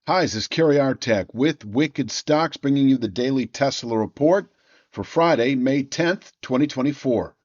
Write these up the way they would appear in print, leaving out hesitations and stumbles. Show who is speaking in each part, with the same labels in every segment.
Speaker 1: Hi, this is Kerry Artek with Wicked Stocks bringing you the daily Tesla report for Friday, May 10th, 2024.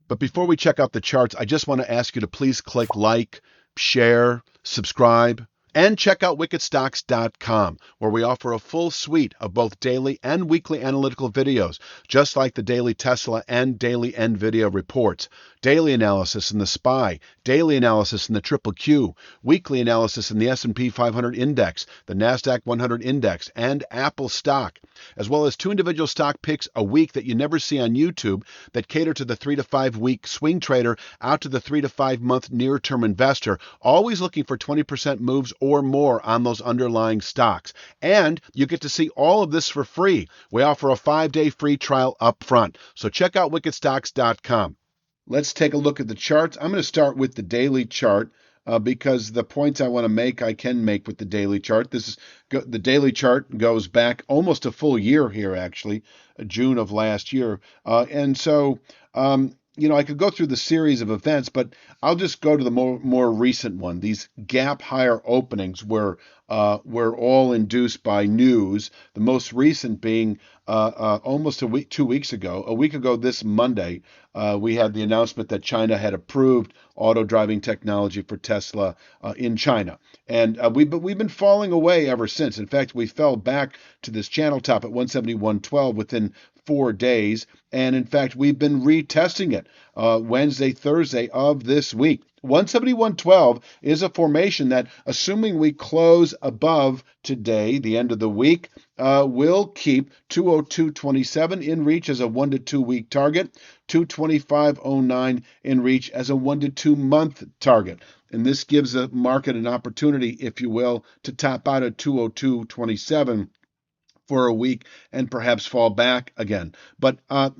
Speaker 1: But before we check out the charts, I just want to ask you to please click like, share, subscribe, and check out wickedstocks.com, where we offer a full suite of both daily and weekly analytical videos, just like the daily Tesla and daily NVIDIA reports, daily analysis in the SPY, daily analysis in the Triple Q, weekly analysis in the S&P 500 index, the NASDAQ 100 index, and Apple stock, as well as two individual stock picks a week that you never see on YouTube that cater to the 3 to 5 week swing trader out to the 3 to 5 month near term investor, always looking for 20% moves or more on those underlying stocks. And you get to see all of this for free. We offer a 5-day free trial up front. So check out wickedstocks.com. Let's take a look at the charts. I'm going to start with the daily chart because the points I want to make, I can make with the daily chart. The daily chart goes back almost a full year here, actually, June of last year. I could go through the series of events, but I'll just go to the more recent one. These gap higher openings were all induced by news. The most recent being almost 2 weeks ago. A week ago this Monday, we had the announcement that China had approved auto driving technology for Tesla in China, and we've been falling away ever since. In fact, we fell back to this channel top at 171.12 within 4 days, and in fact, we've been retesting it Wednesday, Thursday of this week. 171.12 is a formation that, assuming we close above today, the end of the week, will keep 202.27 in reach as a 1 to 2 week target, 225.09 in reach as a 1 to 2 month target. And this gives the market an opportunity, if you will, to top out at 202.27 for a week and perhaps fall back again. But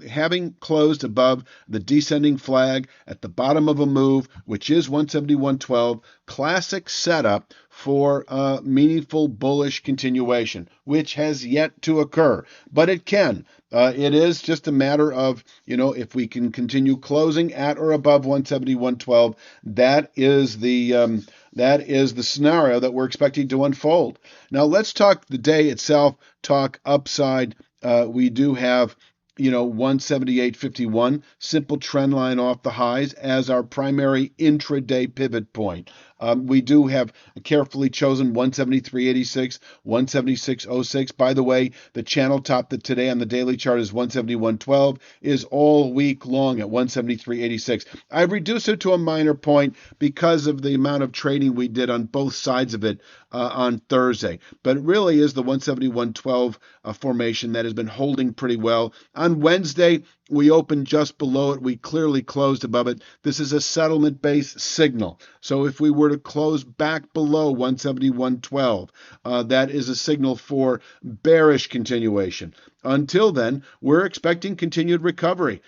Speaker 1: having closed above the descending flag at the bottom of a move, which is 171.12, classic setup for meaningful bullish continuation, which has yet to occur, but it can. It is just a matter of, if we can continue closing at or above 171.12, that is the scenario that we're expecting to unfold. Now let's talk the day itself, talk upside. We do have 178.51, simple trend line off the highs as our primary intraday pivot point. We do have a carefully chosen 173.86, 176.06. By the way, the channel top that today on the daily chart is 171.12 is all week long at 173.86. I've reduced it to a minor point because of the amount of trading we did on both sides of it on Thursday. But it really is the 171.12 formation that has been holding pretty well. On Wednesday, we opened just below it. We clearly closed above it. This is a settlement-based signal. So if we were to close back below 171.12, that is a signal for bearish continuation. Until then, we're expecting continued recovery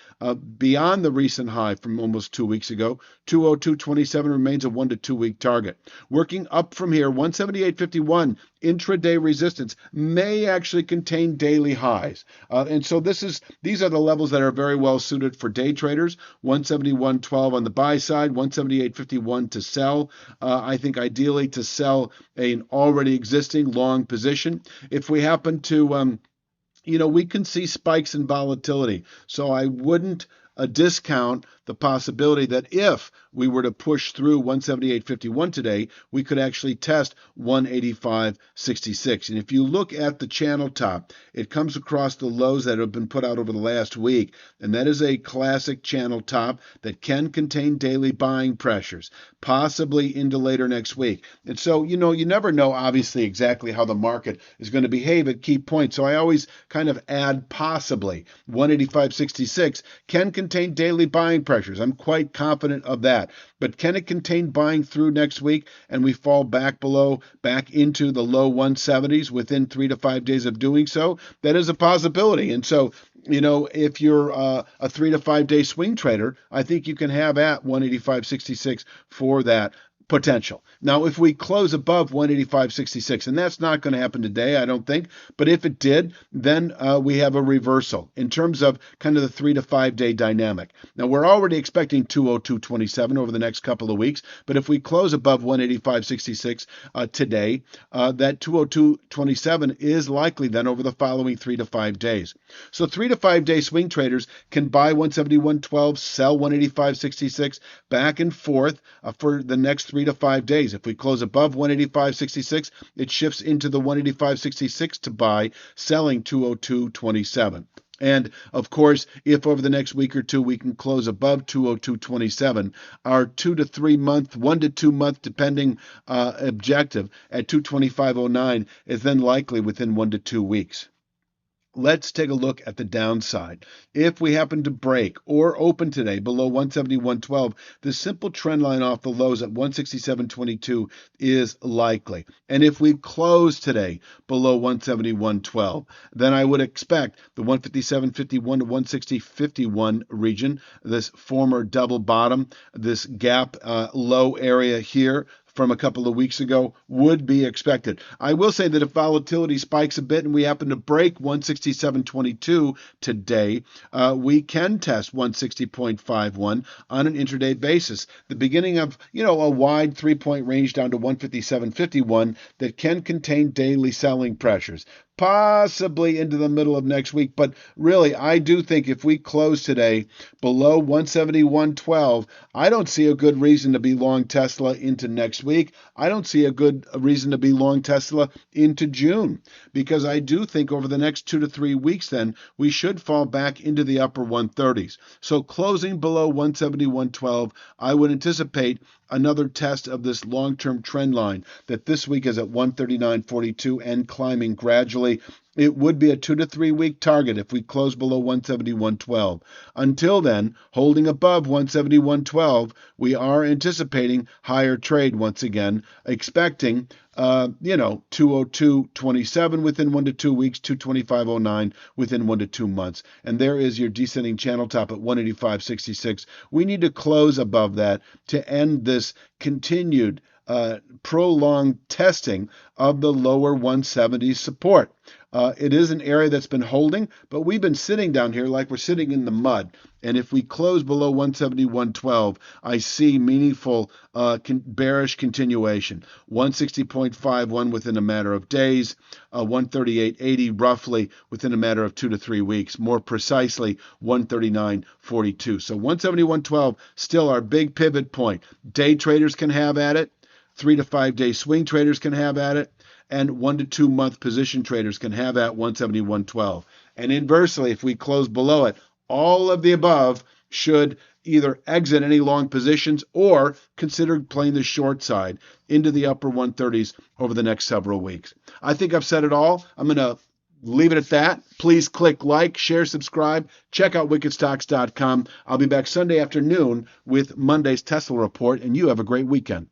Speaker 1: beyond the recent high from almost 2 weeks ago. 202.27 remains a 1 to 2 week target. Working up from here, 178.51 intraday resistance may actually contain daily highs. And so these are the levels that are very well suited for day traders. 171.12 on the buy side, 178.51 to sell. I think ideally to sell an already existing long position. If we happen to we can see spikes in volatility. So I wouldn't discount the possibility that if we were to push through 178.51 today, we could actually test 185.66. And if you look at the channel top, it comes across the lows that have been put out over the last week. And that is a classic channel top that can contain daily buying pressures, possibly into later next week. And so, you never know, obviously, exactly how the market is going to behave at key points. So I always kind of add possibly 185.66 can contain daily buying pressures. I'm quite confident of that. But can it contain buying through next week and we fall back into the low 170s within 3 to 5 days of doing so? That is a possibility. And so, if you're a 3 to 5 day swing trader, I think you can have at 185.66 for that. potential. Now, if we close above 185.66, and that's not going to happen today, I don't think, but if it did, then we have a reversal in terms of kind of the 3 to 5 day dynamic. Now, we're already expecting 202.27 over the next couple of weeks, but if we close above 185.66 today, that 202.27 is likely then over the following 3 to 5 days. So 3 to 5 day swing traders can buy 171.12, sell 185.66 back and forth for the next 3 to 5 days. If we close above 185.66, it shifts into the 185.66 to buy, selling 202.27. And of course, if over the next week or two we can close above 202.27, our 2 to 3 month, 1 to 2 month, depending objective at 225.09 is then likely within 1 to 2 weeks. Let's take a look at the downside. If we happen to break or open today below 171.12, the simple trend line off the lows at 167.22 is likely. And if we close today below 171.12, then I would expect the 157.51 to 160.51 region, this former double bottom, this gap low area here, from a couple of weeks ago would be expected. I will say that if volatility spikes a bit and we happen to break 167.22 today, we can test 160.51 on an intraday basis. The beginning of, a wide 3-point range down to 157.51 that can contain daily selling pressures, possibly into the middle of next week. But really, I do think if we close today below 171.12, I don't see a good reason to be long Tesla into next week. I don't see a good reason to be long Tesla into June, because I do think over the next 2 to 3 weeks, then we should fall back into the upper 130s. So closing below 171.12, I would anticipate another test of this long-term trend line that this week is at 139.42 and climbing gradually. It would be a 2 to 3 week target if we close below 171.12. Until then, holding above 171.12, we are anticipating higher trade once again, expecting 202.27 within 1 to 2 weeks, 225.09 within 1 to 2 months. And there is your descending channel top at 185.66. We need to close above that to end this continued prolonged testing of the lower 170s support. It is an area that's been holding, but we've been sitting down here like we're sitting in the mud. And if we close below 171.12, I see meaningful bearish continuation. 160.51 within a matter of days, 138.80 roughly within a matter of 2 to 3 weeks, more precisely 139.42. So 171.12 still our big pivot point. Day traders can have at it. 3 to 5 day swing traders can have at it, and 1 to 2 month position traders can have at 171.12. And inversely, if we close below it, all of the above should either exit any long positions or consider playing the short side into the upper 130s over the next several weeks. I think I've said it all. I'm going to leave it at that. Please click like, share, subscribe. Check out wickedstocks.com. I'll be back Sunday afternoon with Monday's Tesla report, and you have a great weekend.